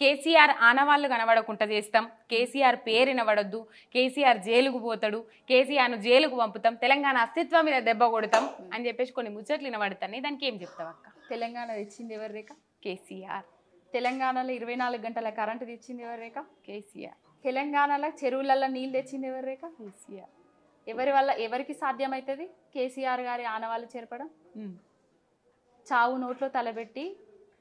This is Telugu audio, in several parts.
కేసీఆర్ ఆనవాళ్ళు కనబడకుండా చేస్తాం, కేసీఆర్ పేరు వినబడొద్దు, కేసీఆర్ జైలుకు పోతాడు, కేసీఆర్ను జైలుకు పంపుతాం, తెలంగాణ అస్తిత్వం మీద దెబ్బ కొడతాం అని చెప్పేసి కొన్ని ముచ్చట్లు వినబడతాయి. దానికి ఏం చెప్తావు అక్క? తెలంగాణ తెచ్చింది ఎవరు రేఖ? కేసీఆర్. తెలంగాణలో 24 గంటల కరెంటు తెచ్చింది ఎవరు రేఖ? కేసీఆర్. తెలంగాణలో చెరువులలో నీళ్ళు తెచ్చింది ఎవరు రేఖ? కేసీఆర్. ఎవరి వల్ల ఎవరికి సాధ్యమవుతుంది కేసీఆర్ గారి ఆనవాళ్ళు చేర్పడం? చావు నోట్లో తలబెట్టి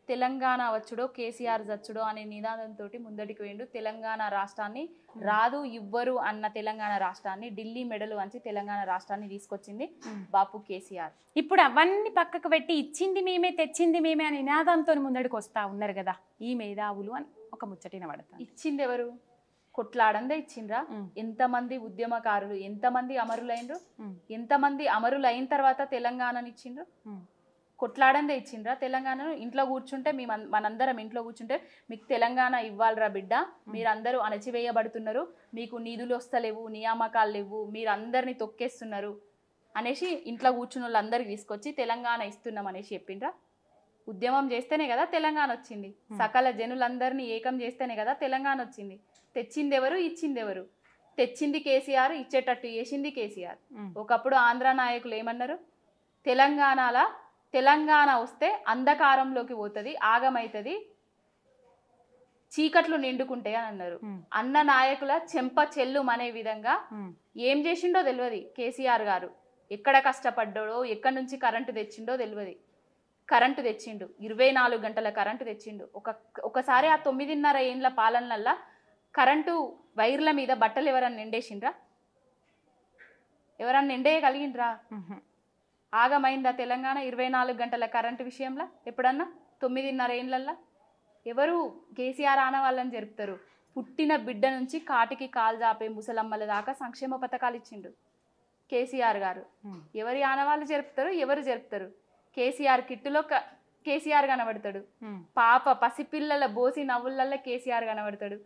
తెలంగాణ వచ్చుడో కేసీఆర్ చచ్చుడో అనే నినాదంతో ముందడికి వేయండు. తెలంగాణ రాష్ట్రాన్ని రాదు ఇవ్వరు అన్న తెలంగాణ రాష్ట్రాన్ని ఢిల్లీ మెడలు వంచి తెలంగాణ రాష్ట్రాన్ని తీసుకొచ్చింది బాపు కేసీఆర్. ఇప్పుడు అవన్నీ పక్కకు పెట్టి ఇచ్చింది మేమే తెచ్చింది మేమే అనే నినాదంతో ముందడికి వస్తా ఉన్నారు కదా ఈ మేధావులు అని ఒక ముచ్చటిన పడతాను. ఇచ్చింది ఎవరు? కొట్లాడందే ఇచ్చిండ్రా? ఎంతమంది ఉద్యమకారులు, ఎంతమంది అమరులైనరు, ఎంతమంది అమరులైన తర్వాత తెలంగాణని ఇచ్చిండ్రు? కొట్లాడందే ఇచ్చిండ్రా తెలంగాణను? ఇంట్లో కూర్చుంటే మనందరం ఇంట్లో కూర్చుంటే మీకు తెలంగాణ ఇవ్వాలరా బిడ్డ, మీరందరూ అణచివేయబడుతున్నారు, మీకు నిధులు వస్తలేవు, నియామకాలు లేవు, మీరు అందరినీ తొక్కేస్తున్నారు అనేసి ఇంట్లో కూర్చున్న వాళ్ళందరికీ తీసుకొచ్చి తెలంగాణ ఇస్తున్నాం అనేసి చెప్పిండ్రా? ఉద్యమం చేస్తేనే కదా తెలంగాణ వచ్చింది, సకల జనులందరినీ ఏకం చేస్తేనే కదా తెలంగాణ వచ్చింది. తెచ్చింది ఎవరు? ఇచ్చింది ఎవరు? తెచ్చింది కేసీఆర్, ఇచ్చేటట్టు చేసింది కేసీఆర్. ఒకప్పుడు ఆంధ్ర నాయకులు ఏమన్నారు? తెలంగాణ వస్తే అంధకారంలోకి పోతుంది, ఆగమవుతుంది, చీకట్లు నిండుకుంటాయి అని అన్నారు. అన్న నాయకుల చెంప చెల్లు అనే విధంగా ఏం చేసిండో తెలియదు కేసీఆర్ గారు. ఎక్కడ కష్టపడ్డాడో, ఎక్కడి నుంచి కరెంటు తెచ్చిండో తెలియదు. కరెంటు తెచ్చిండు, 24 గంటల కరెంటు తెచ్చిండు. ఒకసారి ఆ 9.5 ఏళ్ళ పాలనలల్లా కరెంటు వైర్ల మీద బట్టలు ఎవరన్నా నిండేసిండ్రా? ఎవరన్నా నిండేయగలిగిండ్రా? ఆగమైందా తెలంగాణ 24 గంటల కరెంటు విషయంలో ఎప్పుడన్నా? 9.5 ఏళ్ళల్లో ఎవరు కేసీఆర్ ఆనవాళ్ళని జరుపుతారు? పుట్టిన బిడ్డ నుంచి కాటికి కాలు జాపే ముసలమ్మల దాకా సంక్షేమ పథకాలు ఇచ్చిండు కేసీఆర్ గారు. ఎవరి ఆనవాళ్ళు జరుపుతారు? ఎవరు జరుపుతారు? కేసీఆర్ కిట్టులో కేసీఆర్ కనబడతాడు, పాప పసిపిల్లల బోసి నవ్వులల్లో కేసీఆర్ కనబడతాడు,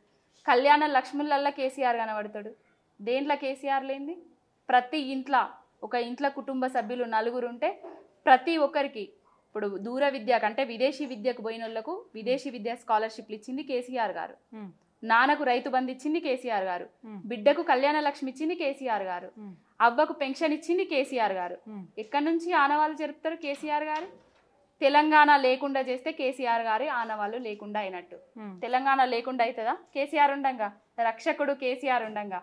కళ్యాణ లక్ష్ములల్లో కేసీఆర్ కనబడతాడు. దేంట్లో కేసీఆర్ లేనిది? ప్రతి ఇంట్లో కుటుంబ సభ్యులు 4 ఉంటే ప్రతి ఒక్కరికి ఇప్పుడు దూర విద్య కంటే విదేశీ విద్యకు పోయిన వాళ్ళకు విదేశీ విద్యా స్కాలర్షిప్లు ఇచ్చింది కేసీఆర్ గారు. నాన్నకు రైతు బంధు ఇచ్చింది కేసీఆర్ గారు. బిడ్డకు కళ్యాణ లక్ష్మి ఇచ్చింది కేసీఆర్ గారు. అవ్వకు పెన్షన్ ఇచ్చింది కేసీఆర్ గారు. ఎక్కడి నుంచి ఆనవాళ్ళు జరుపుతారు కేసీఆర్ గారు? తెలంగాణ లేకుండా చేస్తే కేసీఆర్ గారి ఆనవాళ్ళు లేకుండా అయినట్టు. తెలంగాణ లేకుండా అవుతుందా? కేసీఆర్ ఉండంగా, రక్షకుడు కేసీఆర్ ఉండంగా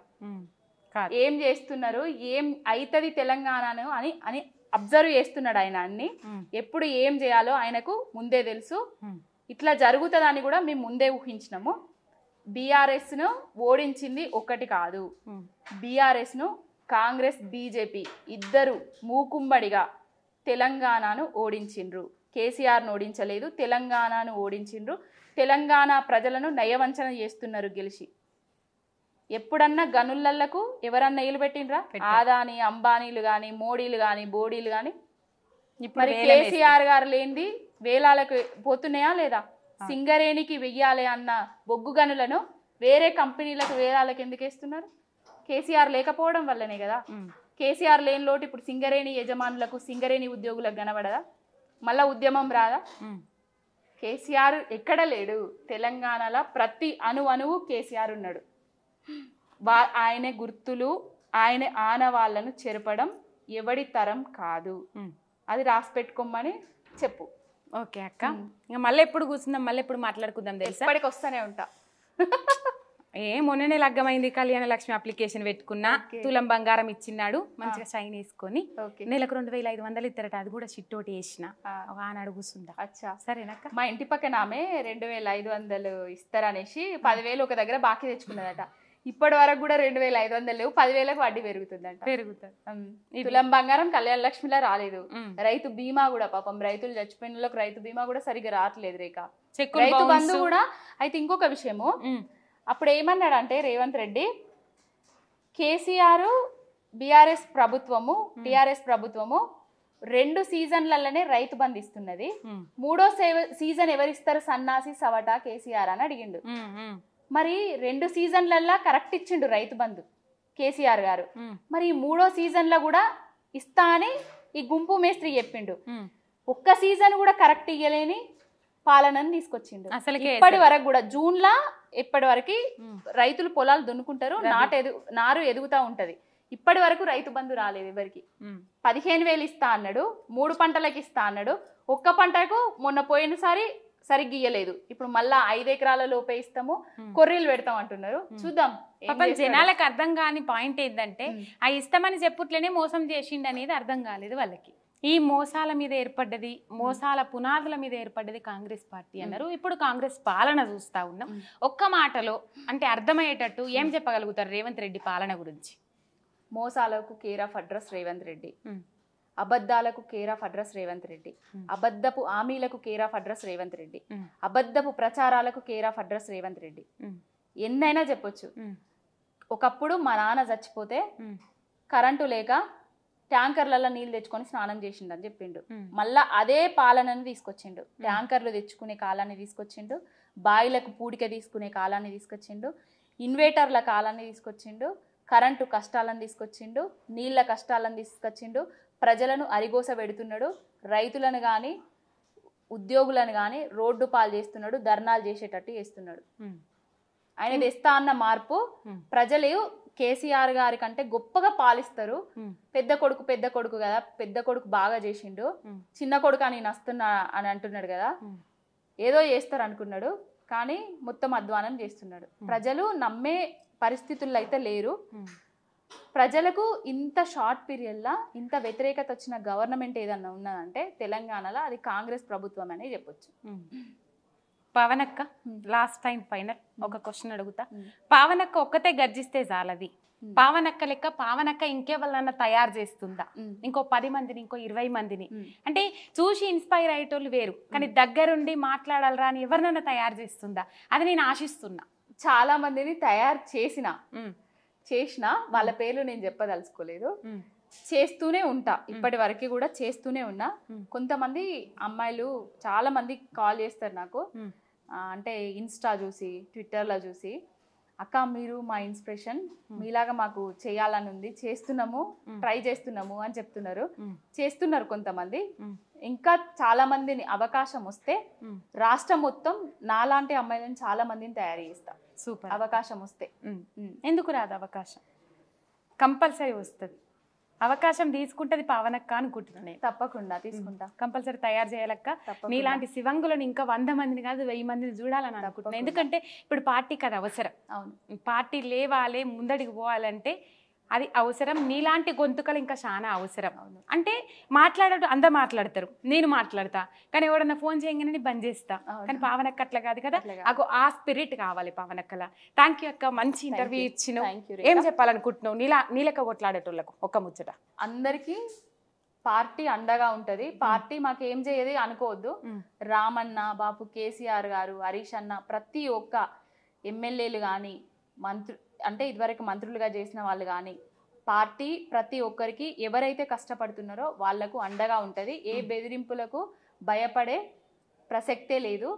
ఏం చేస్తున్నారు, ఏం అవుతుంది తెలంగాణను అని అని అబ్జర్వ్ చేస్తున్నాడు ఆయన. అన్ని ఎప్పుడు ఏం చేయాలో ఆయనకు ముందే తెలుసు. ఇట్లా జరుగుతుందని కూడా మేము ముందే ఊహించినాము. బీఆర్ఎస్ను ఓడించింది ఒకటి కాదు, బీఆర్ఎస్ను కాంగ్రెస్ బీజేపీ ఇద్దరు మూకుమ్మడిగా తెలంగాణను ఓడించిండ్రు. కేసీఆర్ను ఓడించలేదు, తెలంగాణను ఓడించిండ్రు. తెలంగాణ ప్రజలను నయవంచన చేస్తున్నారు గెలిచి. ఎప్పుడన్నా గనులలకు ఎవరన్నా ఇల్లు పెట్టిండ్రా? ఆదాని అంబానీలు కానీ, మోడీలు కానీ, బోడీలు కానీ. మరి కేసీఆర్ గారు లేనిది వేలాలకు పోతున్నాయా లేదా? సింగరేణికి వెయ్యాలి అన్న బొగ్గు గనులను వేరే కంపెనీలకు వేలాలకు ఎందుకు వేస్తున్నారు? కేసీఆర్ లేకపోవడం వల్లనే కదా. కేసీఆర్ లేని లోటు ఇప్పుడు సింగరేణి యజమానులకు, సింగరేణి ఉద్యోగులకు కనబడదా? మళ్ళా ఉద్యమం రాదా? కేసీఆర్ ఎక్కడ లేడు. తెలంగాణలో ప్రతి అణువు కేసీఆర్ ఉన్నాడు. ఆయన గుర్తులు, ఆయన ఆనవాళ్ళను చెరపడం ఎవడి తరం కాదు. అది రాసి పెట్టుకోమని చెప్పు. ఓకే అక్క, ఇంకా మళ్ళీ ఎప్పుడు కూర్చుందాం, మళ్ళీ ఎప్పుడు మాట్లాడుకుందాం తెలుసా? ఇప్పటికి వస్తూనే ఉంటా. మొన్ననే లగ్గమైంది, కళ్యాణ లక్ష్మి అప్లికేషన్ పెట్టుకున్నా, తులం బంగారం ఇచ్చినాడు, మంచిగా షైన్ వేసుకొని నెలకు 2500 ఇస్తారట. అది కూడా చిట్టోటి వేసిన ఆనాడు కూర్చుందా. అచ్చా సరేనక్క. మా ఇంటి పక్కన ఆమె 2500 ఇస్తారనేసి 10,000 ఒక దగ్గర బాకీ తెచ్చుకున్నదట. ఇప్పటి వరకు కూడా 2500 లేవు, 10,000కు వడ్డీ పెరుగుతుందంట. పెరుగుతుంది. తులం బంగారం కళ్యాణ లక్ష్మిలా రాలేదు. రైతు బీమా కూడా పాపం రైతులు చచ్చిపోయిన వాళ్ళకి రైతు బీమా కూడా సరిగ్గా రావట్లేదు రేఖ. రైతు బంధు కూడా. అయితే ఇంకొక విషయము, అప్పుడు ఏమన్నాడంటే రేవంత్ రెడ్డి, కేసీఆర్ బీఆర్ఎస్ ప్రభుత్వము టీఆర్ఎస్ ప్రభుత్వము 2 సీజన్లలోనే రైతు బంధు ఇస్తున్నది, 3వ సీజన్ ఎవరిస్తారు సన్నాసి సవట కేసీఆర్ అని అడిగిండు. మరి 2 సీజన్లల్లా కరెక్ట్ ఇచ్చిండు రైతు బంధు కేసీఆర్ గారు. మరి 3వ సీజన్లో కూడా ఇస్తా అని ఈ గుంపు మేస్త్రి చెప్పిండు. ఒక్క సీజన్ కూడా కరెక్ట్ ఇయ్యలేని పాలనని తీసుకొచ్చిండు. అసలుకే ఇప్పటి వరకు కూడా జూన్ లా ఇప్పటి వరకు ఉమ్. రైతులు పొలాలు దున్నుకుంటారు, నారు ఎదుగుతా ఉంటది. ఇప్పటి వరకు రైతు బంధు రాలేదు ఎవరికి. 15,000 ఇస్తా అన్నాడు, 3 పంటలకు ఇస్తా అన్నాడు. ఒక్క పంటకు మొన్న పోయినసారి సరిగ్గా ఇయ్యలేదు. ఇప్పుడు మళ్ళా 5 ఎకరాల లోపే ఇస్తాము, కొర్రీలు పెడతాం అంటున్నారు. చూద్దాం. పాపం జనాలకు అర్థం కాని పాయింట్ ఏంటంటే ఆ ఇష్టమని చెప్పుట్లేనే మోసం చేసిండు అనేది అర్థం కాలేదు వాళ్ళకి. ఈ మోసాల మీద ఏర్పడ్డది, మోసాల పునాదుల మీద ఏర్పడ్డది కాంగ్రెస్ పార్టీ అన్నారు. ఇప్పుడు కాంగ్రెస్ పాలన చూస్తా ఉన్నాం. ఒక్క మాటలో అంటే అర్థమయ్యేటట్టు ఏం చెప్పగలుగుతారు రేవంత్ రెడ్డి పాలన గురించి? మోసాలకు care of address Revanth Reddy, అబద్ధాలకు care of address Revanth Reddy, అబద్ధపు హామీలకు care of address Revanth Reddy, అబద్ధపు ప్రచారాలకు care of address Revanth Reddy. ఎన్నైనా చెప్పొచ్చు. ఒకప్పుడు మా నాన్న చచ్చిపోతే కరెంటు లేక ట్యాంకర్లలో నీళ్ళు తెచ్చుకొని స్నానం చేసిండు చెప్పిండు. మళ్ళా అదే పాలనని తీసుకొచ్చిండు. ట్యాంకర్లు తెచ్చుకునే కాలాన్ని తీసుకొచ్చిండు, బాయిలకు పూడిక తీసుకునే కాలాన్ని తీసుకొచ్చిండు, ఇన్వేటర్ల కాలాన్ని తీసుకొచ్చిండు, కరెంటు కష్టాలను తీసుకొచ్చిండు, నీళ్ళ కష్టాలను తీసుకొచ్చిండు, ప్రజలను అరిగోస పెడుతున్నాడు, రైతులను కానీ ఉద్యోగులను కానీ రోడ్డు పాలు చేస్తున్నాడు, ధర్నాలు చేసేటట్టు చేస్తున్నాడు. ఆయన తెస్తా అన్న మార్పు ప్రజలు కేసీఆర్ గారి కంటే గొప్పగా పాలిస్తారు. పెద్ద కొడుకు కదా, పెద్ద కొడుకు బాగా చేసిండు, చిన్న కొడుకు అని నస్తున్నా అని అంటున్నాడు కదా, ఏదో చేస్తారు అనుకున్నాడు కానీ మొత్తం అధ్వానం చేస్తున్నాడు. ప్రజలు నమ్మే పరిస్థితుల్లో అయితే లేరు. ప్రజలకు ఇంత షార్ట్ పీరియడ్లో ఇంత వ్యతిరేకత వచ్చిన గవర్నమెంట్ ఏదన్నా ఉన్నదంటే తెలంగాణలో అది కాంగ్రెస్ ప్రభుత్వం అనే చెప్పొచ్చు. పవనక్క లాస్ట్ టైం ఫైనల్ ఒక క్వశ్చన్ అడుగుతా. పావనక్క ఒక్కతే గర్జిస్తే చాలది, పావనక్క లెక్క పావనక్క ఇంకెవరన్నా తయారు చేస్తుందా? ఇంకో 10 మందిని, ఇంకో 20 మందిని, అంటే చూసి ఇన్స్పైర్ అయ్యేటోళ్ళు వేరు, కానీ దగ్గరుండి మాట్లాడాలరా అని ఎవరినన్నా తయారు చేస్తుందా? అది నేను ఆశిస్తున్నా. చాలా మందిని తయారు చేసిన వాళ్ళ పేర్లు నేను చెప్పదలుచుకోలేదు. చేస్తూనే ఉంటా, ఇప్పటి వరకు కూడా చేస్తూనే ఉన్నా. కొంతమంది అమ్మాయిలు చాలా మంది కాల్ చేస్తారు నాకు, అంటే ఇన్స్టా చూసి, ట్విట్టర్లో చూసి, అక్క మీరు మా ఇన్స్పిరేషన్, మీలాగా మాకు చేయాలని ఉంది, చేస్తున్నాము, ట్రై చేస్తున్నాము అని చేస్తున్నారు కొంతమంది. ఇంకా చాలా మందిని అవకాశం వస్తే రాష్ట్రం మొత్తం నాలాంటి అమ్మాయిలను చాలా మందిని తయారు చేస్తా. సూపర్. అవకాశం వస్తే ఎందుకు రాదు? అవకాశం కంపల్సరీ వస్తుంది. అవకాశం తీసుకుంటది పావనక్క అనుకుంటున్నా నేను. తప్పకుండా తీసుకుంటా, కంపల్సరీ తయారు చేయాలక్క. నీలాంటి శివంగులను ఇంకా 100 మందిని కాదు 1000 మందిని చూడాలని అనుకుంటున్నాను. ఎందుకంటే ఇప్పుడు పార్టీకి అది అవసరం. అవును, పార్టీ లేవాలి, ముందడికి పోవాలంటే అది అవసరం. నీలాంటి గొంతుకలు ఇంకా చాలా అవసరం. అంటే అందరు మాట్లాడతారు, నేను మాట్లాడతా, కానీ ఎవడన్నా ఫోన్ చేయగానే బంద్ చేస్తా. కానీ పావనక్క అట్లా కాదు కదా, ఆ స్పిరిట్ కావాలి పావనక్కల. థ్యాంక్ యూ అక్క, మంచి ఇంటర్వ్యూ ఇచ్చినావు. ఏం చెప్పాలనుకుంటున్నావు నీలక కొట్లాడేటోళ్ళకు? ఒక ముచ్చట. అందరికీ పార్టీ అండగా ఉంటది. పార్టీ మాకేం చేయదు అనుకోవద్దు. రామన్న, బాపు కేసీఆర్ గారు, హరీష్ అన్న, ప్రతి ఒక్క ఎమ్మెల్యేలు కానీ అంటే ఇదివరకు మంత్రులుగా చేసిన వాళ్ళు కానీ, పార్టీ ప్రతి ఒక్కరికి ఎవరైతే కష్టపడుతున్నారో వాళ్లకు అండగా ఉంటుంది. ఏ బెదిరింపులకు భయపడే ప్రసక్తే లేదు.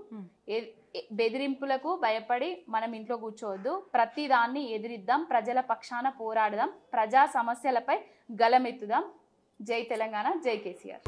బెదిరింపులకు భయపడి మనం ఇంట్లో కూర్చోవద్దు. ప్రతి దాన్ని ఎదిరిద్దాం, ప్రజల పక్షాన పోరాడదాం, ప్రజా సమస్యలపై గలమెత్తుదాం. జై తెలంగాణ, జై కేసీఆర్.